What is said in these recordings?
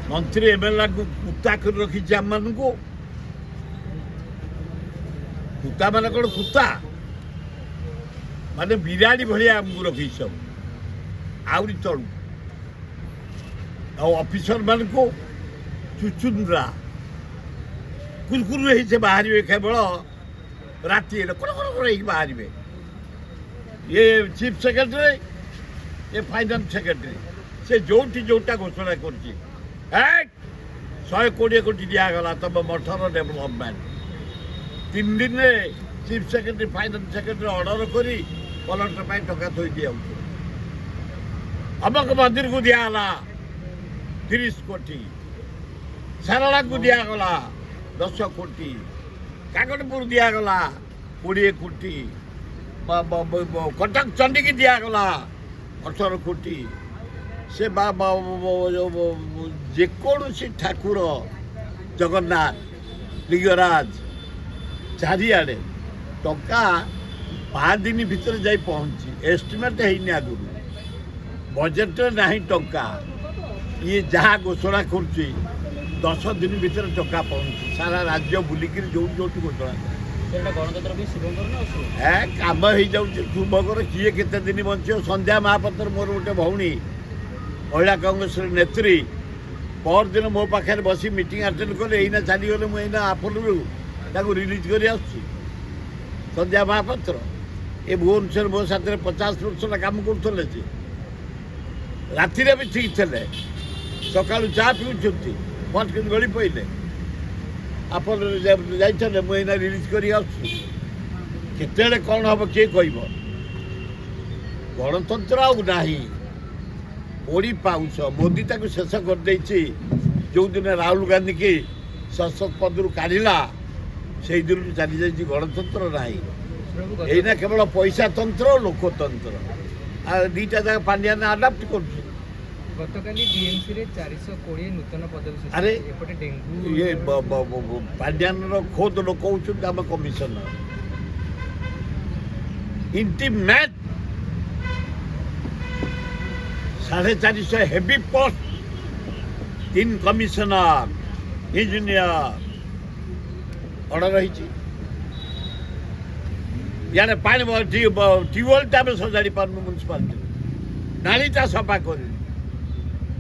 मंत्री एमएलए को कुत्ता कर रखी आम मान को कुत्ता मान कौन कुत्ता माने बिराड़ी भाया आमको रखी सब आहरी तलू ऑफिसर मान को चुचुंद्रा कुरकुर से बाहर केवल राति कौन कौन कौन बाहर ये चीफ सेक्रेटरी ये फाइनान्स सेक्रेटरी से जोटी जोटा घोषणा कर 120 कोटी दिगला तुम मठर डेभलपमेंट 3 दिन में chief secretary finance secretary order कर कलेक्टर टका थी दिया अमक मंदिर को दिगला 30 कोटी सारा को दिगला 10 कोटी काकटपुर दिगला 20 कोटी कटक चंडी की दिगला 18 कोटी से जेकोसी ठाकुर जगन्नाथ लिंगराज चारिआडे टंका 5 दिन भितर जाई पहुंची एस्टिमेट है आगुरी बजेट ना टंका ये जहाँ घोषणा कर 10 दिन भितर टंका पहुंची सारा राज्य बुलिक जो घोषणा गणतंत्र भी शुभंकर काम हो जाऊँ शुभंकर किए केते दिन बंचो संध्या महापात्र मोर गोटे भौणी महिला कांग्रेस नेत्री पर दिन मो पाखे बसी मीटिंग अटेंड कले एना चलीगले मुझे आपोलू रिलीज कर संध्या महापात्र ये भुवनेश्वर मो साथ 50 वर्ष काम करुले राति भी ठीक थे सका चा पीछे फट कि गली पड़े आपल जाइए मुझे रिलीज कर कौन हम किए कह गणतंत्र आना ओडी पाउस मोदी ताको शेष कर देछि जो दिन राहुल गांधी की संसद पद काढ़ला से दिन चली जाइए गणतंत्र नहीं एना केवल पैसा तंत्र और लोकतंत्र आ दीटा जगह पांड्यान अडाप्ट कर गतकाली बीएमसी रे 420 नूतन पद अरे एपटे डेंगू ये पांड्यान खोद लोक होउछन आम commissioner intimate 450 heavy post 3 commissioner engineer order रही यार पानी ट्यूबवेलटा में सजाड़ी पार्म म्यूनिसिपालिटी नालीटा सफा कर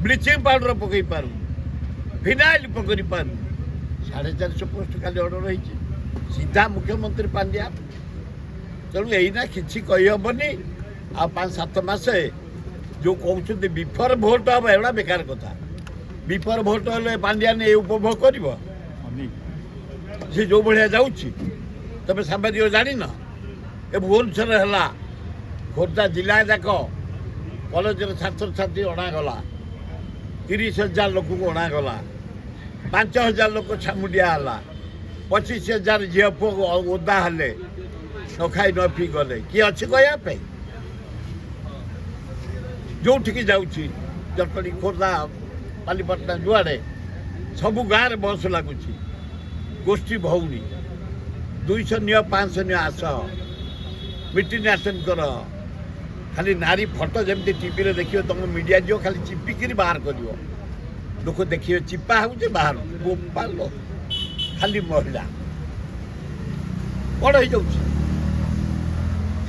ब्लीचिंग पाउडर पकई पारू फिनाइल पकड़ी पारू 450 पोस्ट खाली ऑर्डर रही सीधा मुख्यमंत्री पांड्या तेणु यहीना किसी कहीहबनी आ 5-7 मास जो कहते बिफोर भोट हम एवं बेकार कथा बिफोर भोट हेल्ले पांड्यान ये उपभोग कर जो भाया जाऊँ तुम सांबादिक जान ए भुवनेश्वर है खोर्धा जिला जाक कॉलेज छात्र छात्री अणागला 30,000 लोक को अणागला 5,000 लोक छामुंडिया है 25,000 झील पु ओदा हेले न खाई न पी गले किए अच्छे कहवाई जो जाऊँगी जटणी खोर्धा बालीपाटना जुआड़े सबू गाँव में बस लगुच गोष्ठी भौनी 200 नियो 500 नियो आस मीटिंग अटेंड कर खाली नारी फटो जमी टीवी देखिए तुम मीडिया जो खाली चिपिक बाहर कर लोक देखिए चिपा हो बाहर बोपालो खाली महिला कौन हो जाऊँ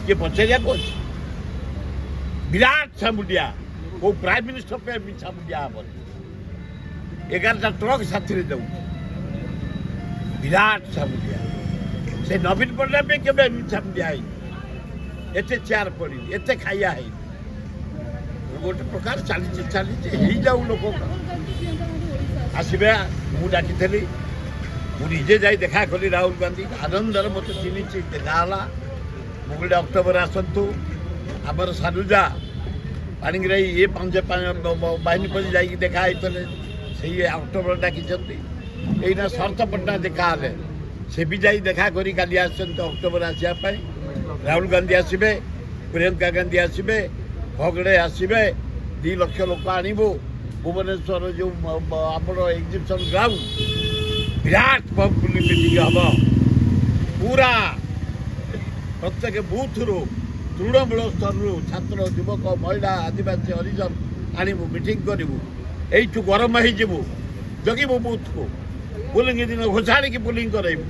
किए पचारिया कौन विराट छामुंडिया वो प्राइम मिनिस्टर पे छामुंडिया हम 11टा ट्रक साथी जाऊँ विराट छामुंडिया से नवीन पट्टनायक पे केवे छामुंडिया एते चेयर पड़ी एते खाइया है गोटे प्रकार चली जाऊ लोक आसबे मुझे डाकी मुझे जा देखा कली राहुल गांधी आनंदर मत चिन्ह देखाला मुझे अक्टोबर आसतु आमर सानुजा पाणिग्राही ये बाहिनी पद जा देखाई से अक्टोबर डाकी यही शरत पट्टना देखा से भी जा देखा करी काली अक्टोबर आसवाई राहुल गांधी आसबे प्रियंका गांधी आसबे भगड़े आसबे 2 लाख लोक आणबू भुवनेश्वर जो आम exhibition ground Virat public meeting हम पूरा प्रत्येक बूथ रु तृणमूल स्तर छात्र युवक महिला आदिवासी हरिजन आणबू मीटिंग करूँ यू गरम हो ଜଗିବୁ ବୁଥକୁ ପୁଲିଂ ଦିନ ଘୋଷାଡ଼ିକି ପୁଲିଂ କରାଇବୁ।